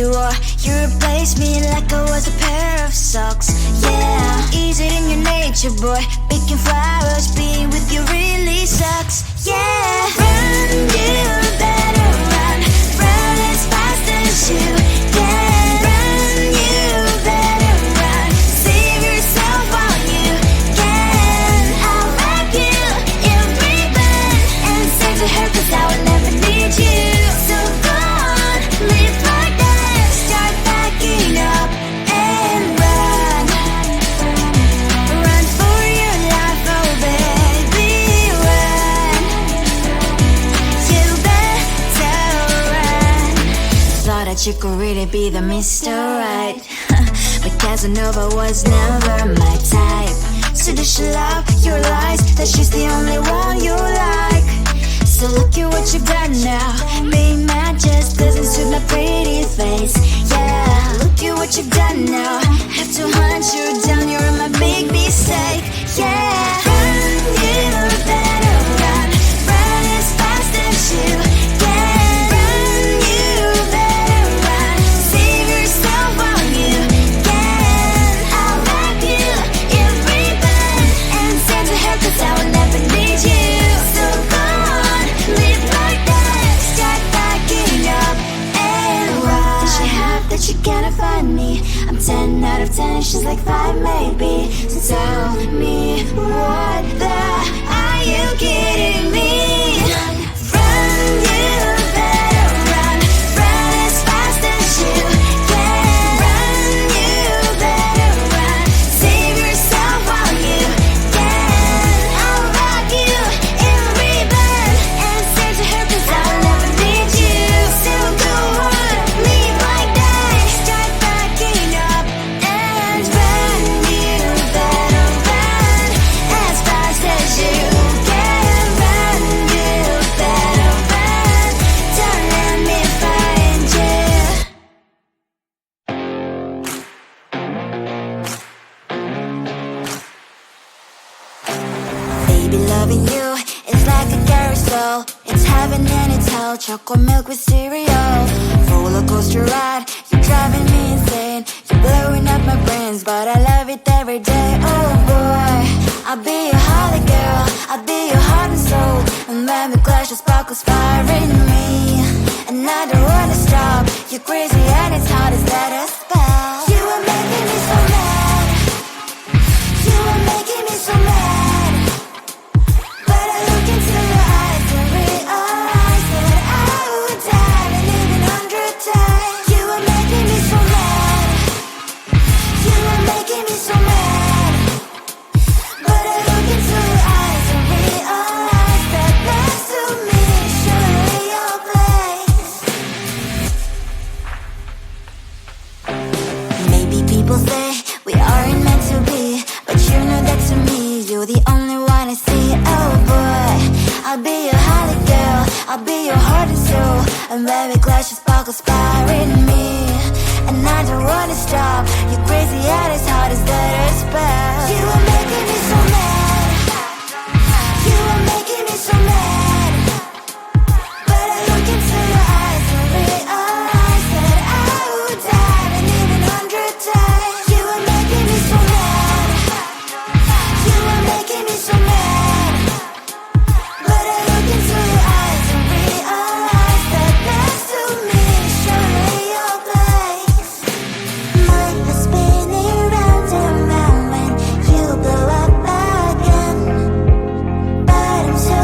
you are. You replaced me like I was a pair of socks. Yeah, is it in your nature, boy? Picking flowers, being with you really sucks. Yeah, run, you better run. Run as fast as you can. Run, you better run. Save yourself while you can. I'll wrap you in ribbon and say to her, 'cause I will never need you. So go on, live like that. Start backing up and run. Run for your life, oh baby, run. You better run. Thought that you could really be the Mr. Right. But Casanova was never my type. So does she love your lies, that she's the only one you like? So look at what you've done now. Being mad just doesn't suit my pretty face. Yeah, look at what you've done now. Have to hunt you down, you're my big mistake. Yeah, run, you better run. Run as fast as you can. Run, you better run. Save yourself while you can. I'll wrap you in ribbon and send to her, 'cause I will never need you. So go on, live like that. Start backing up and run. Does she have that you cannot find me? I'm 10 out of 10, she's like 5 maybe. So tell me, what the are you kidding me? Run, you better run. Run as fast as you can. Run, you better run. Save yourself while you can. I'll wrap you in ribbon and say to her, 'cause I will never need you. So go on, live like that. Start backing up and run. You better run as fast as you can. Run, you better run. Don't let me find you. Baby, loving you is like a carousel. It's heaven and it's hell. Chocolate milk with cereal. Roller coaster ride. You're driving me insane. You're blowing up my brains, but I love it every day. Oh boy, I'll be your holly girl. I'll be your heart and soul. And when we clash, the sparkles fire in me. And I don't wanna stop. You're crazy and it's hard as that a spell. You are making me so mad. You are making me so mad. But I look into your eyes and realize that I would die and live 100 times. You are making me so mad. You are making me so mad. But I look into your eyes and realize that next to me is surely your place. Maybe people say we aren't meant to be, but you know that to me, you're the only one I see. Oh boy, I'll be your holly girl. I'll be your heart and soul. And when we clash, the sparkles fire in me. And I don't wanna stop. You're crazy and it's hard as that a spell. You are making me so mad. You are making me so mad. But I look into your eyes and realize that I would die and live 100 times. You are making me so mad. You are making me so mad. But I look into your eyes and realize that next to me is surely your place. Mind was spinning round and round when you blow up again. But I'm so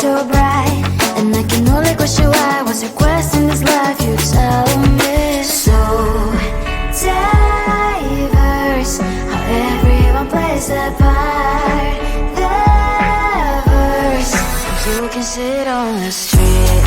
so bright, and I can only question why. What's your quest in this life? You tell me. So diverse, how everyone plays their part. The verse, you can sit on the street.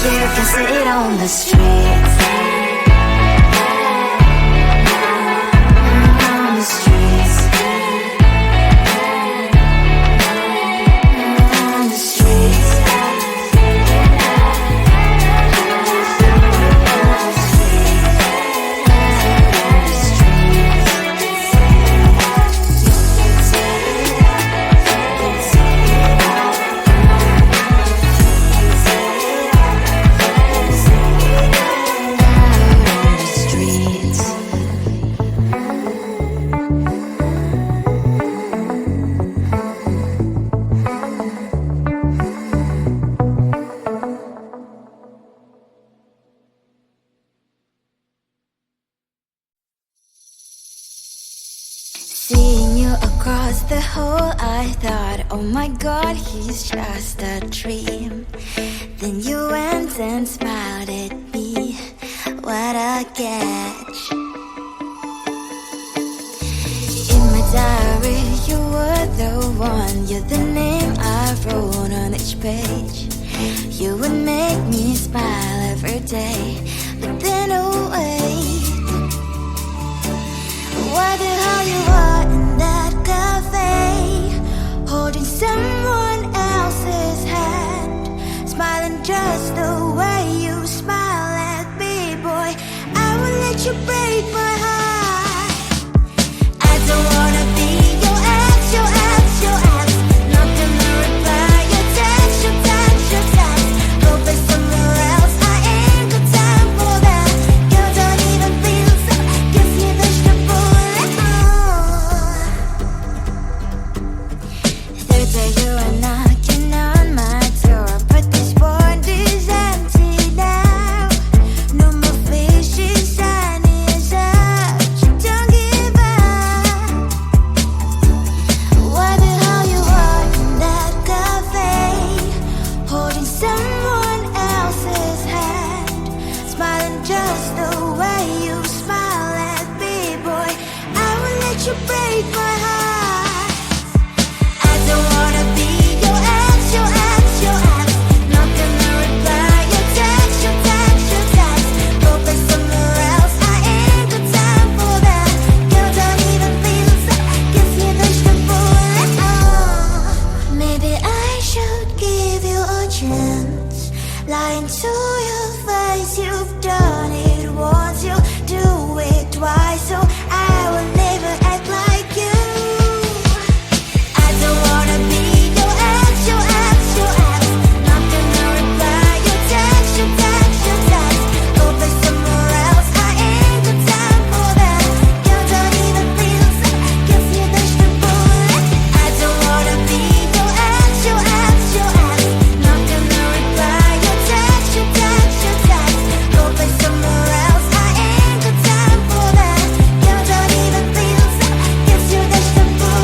You can sit on the streets. On the streets. On the streets. Seeing you across the hall, I thought, oh my god, he's just a dream. Then you went and smiled at me. What a catch. In my diary, you were the one. You're the name I wrote on each page. You would make me smile every day. But then, oh wait, why the hell you are in that cafe, holding someone else's hand, smiling just the way you smile at me, boy. I will let you break my heart. I don't wanna be your ex, your ex, your ex. Not gonna reply your text, your text, your text. Go play somewhere else, I ain't got time for that. Girl, don't even feel so, give me vegetable. Third day you are knocking on my door, but this board is empty now. No more fishes, sun is up, you don't give up. Why the hell you are in that cafe, holding someone else's hand, smiling just the way you smile at me, boy. I will let you break my heart. I don't wanna be your ex, your ex, your ex. Not gonna reply your text, your text, your text. Go play somewhere else, I ain't got time for that. Girl, don't even feel so, give me vegetable. Maybe I should give you a chance. Lying to your face, you've done it once, you do it twice, so I will never act like you. I don't wanna be your ex, your ex, your ex. Not gonna reply your text, your text, your text. Go play somewhere else, I ain't got time for that. Girl, don't even feel so, give me vegetable. I don't wanna be your ex, your ex, your ex. Not gonna reply your text, your text, your text. Go play somewhere else, I ain't got time for that. Girl, don't even feel so, give me vegetable.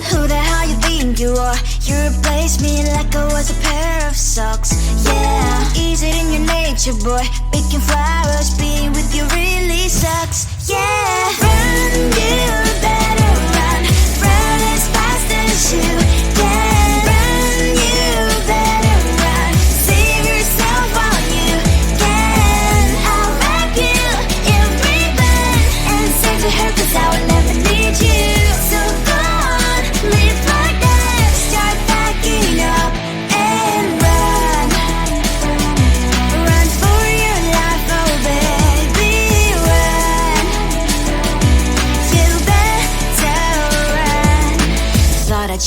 Who the hell you think you are? You replaced me like I was a pair of socks. Yeah, is it in your nature, boy? Picking flowers, being with you really sucks. Yeah, run, you better run. Run as fast as you can. Run, you better run. Save yourself while you can. I'll wrap you in ribbon and send to her, 'cause I will never need you.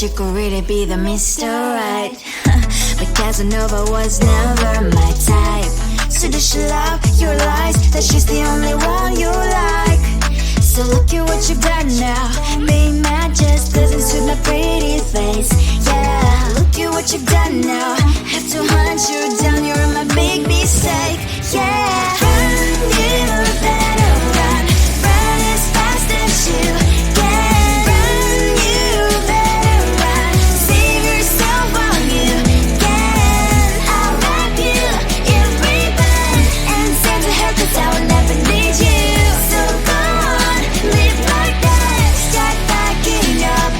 you could really be the Mr. Right. But Casanova was never my type. So does she love your lies, that she's the only one you like? So look at what you've done now. Being mad just doesn't suit my pretty face. Yeah, look at what you've done now. Have to hunt you down, you're my big mistake. Yeah, run, you better run. Run as fast as you can. Run, you better run. Save yourself while you can. I'll wrap you in ribbon and send to her 'cause I will never need you. So go on, live like that. Start backing up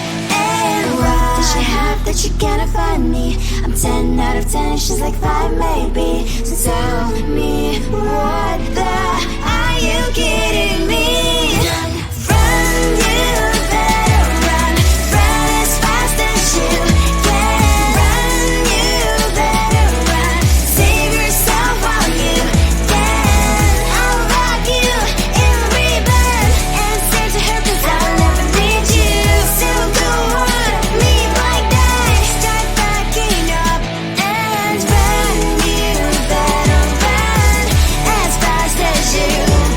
and run. Does she have that she cannot find me? I'm 10 out of 10, she's like 5 maybe. So tell me, what the are you kidding me? Run, you better run. Run as fast as you can. Run, you better run. Save yourself while you can. I'll rock you in ribbon and send to her 'cause I'll never need you. So go on, leave like that. Start backing up and run. You better run as fast as you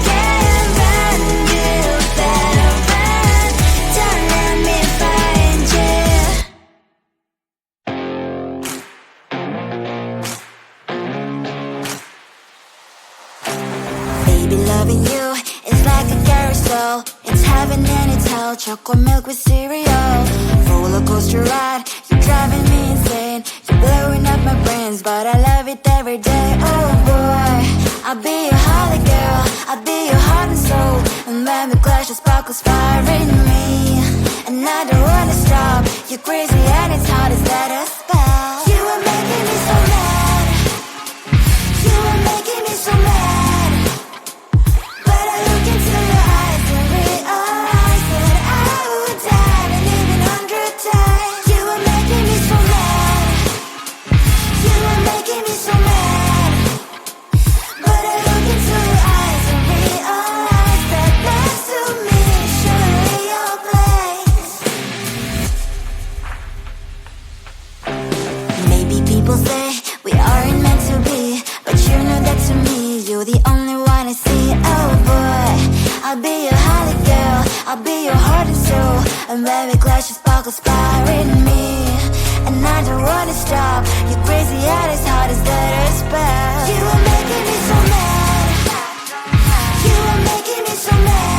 can. Run, you better run. Don't let me find you. Baby, loving you is like a carousel. It's heaven and it's hell. Chocolate milk with cereal. Roller coaster ride, you're driving me insane. You're blowing up my brains, but I love it every day. Oh boy, I'll be your holly girl. I'll be your heart and soul. And when we clash, the sparkles fire in me. And I don't wanna stop. You're crazy and it's hard as let us spell. You are making me so mad. You are making me so mad. But I look into your eyes and realize that I would die and even 100 times. You are making me so mad. You are making me so mad. But I look into your eyes and realize that next to me is surely your place. Maybe people say we aren't meant to be, but you know that to me you're the only one I see. Oh boy, I'll be your holly girl. I'll be your heart and soul. And when we clash, the sparkles fire in me. And I don't wanna stop. You're crazy and as hard as let us spell. You are making me so mad. You are making me so mad.